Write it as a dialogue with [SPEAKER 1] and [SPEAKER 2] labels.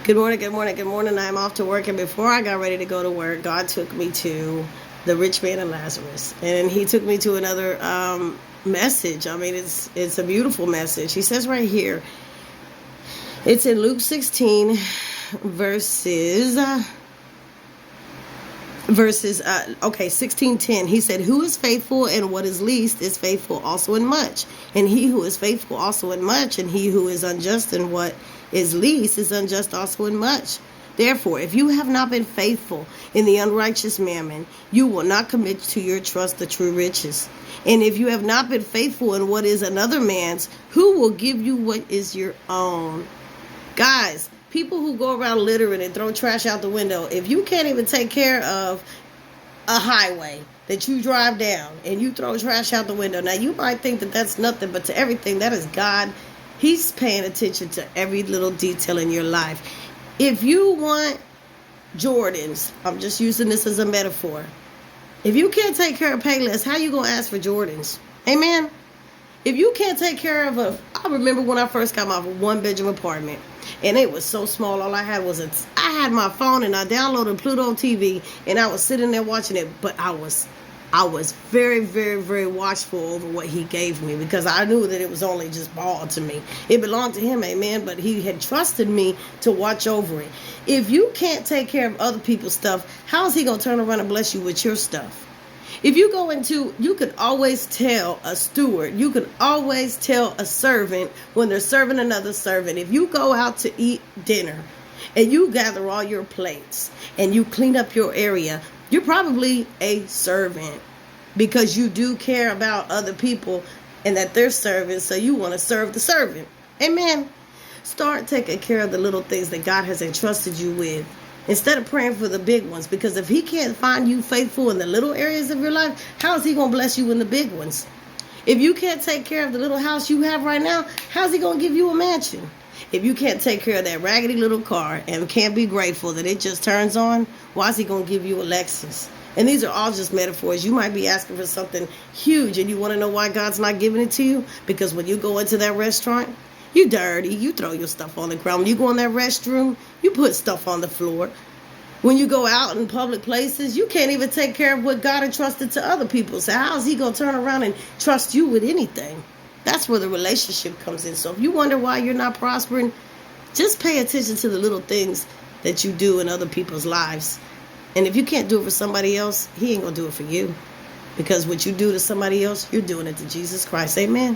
[SPEAKER 1] Good morning, good morning, good morning. I'm off to work, and before I got ready to go to work, God took me to the rich man and Lazarus, and He took me to another message. I mean, it's a beautiful message. He says right here, it's in Luke 16, verses 16:10. He said, "Who is faithful in what is least is faithful also in much, and he who is faithful also in much, and he who is unjust in what is least is unjust also in much. Therefore, if you have not been faithful in the unrighteous mammon, you will not commit to your trust the true riches. And if you have not been faithful in what is another man's, who will give you what is your own?" Guys, people who go around littering and throw trash out the window, if you can't even take care of a highway that you drive down and you throw trash out the window, now you might think that that's nothing, but to everything, that is God. He's paying attention to every little detail in your life. If you want Jordans, I'm just using this as a metaphor. If you can't take care of Payless, how you going to ask for Jordans? Amen? If you can't take care of I remember when I first got my one-bedroom apartment, and it was so small. All I had was I had my phone, and I downloaded Pluto TV, and I was sitting there watching it. But I was very, very, very watchful over what He gave me, because I knew that it was only just ball to me. It belonged to Him, amen. But He had trusted me to watch over it. If you can't take care of other people's stuff, how is He gonna turn around and bless you with your stuff? If you go into, you could always tell a steward, you could always tell a servant when they're serving another servant. If you go out to eat dinner and you gather all your plates and you clean up your area, you're probably a servant, because you do care about other people and that they're servants, so you want to serve the servant. Amen. Start taking care of the little things that God has entrusted you with, instead of praying for the big ones, because if He can't find you faithful in the little areas of your life, how is He going to bless you in the big ones? If you can't take care of the little house you have right now, how's He going to give you a mansion? If you can't take care of that raggedy little car and can't be grateful that it just turns on, why is He going to give you a Lexus? And these are all just metaphors. You might be asking for something huge, and you want to know why God's not giving it to you? Because when you go into that restaurant, you dirty, you throw your stuff on the ground. When you go in that restroom, you put stuff on the floor. When you go out in public places, you can't even take care of what God entrusted to other people. So how is He going to turn around and trust you with anything? That's where the relationship comes in. So if you wonder why you're not prospering, just pay attention to the little things that you do in other people's lives. And if you can't do it for somebody else, He ain't going to do it for you. Because what you do to somebody else, you're doing it to Jesus Christ. Amen.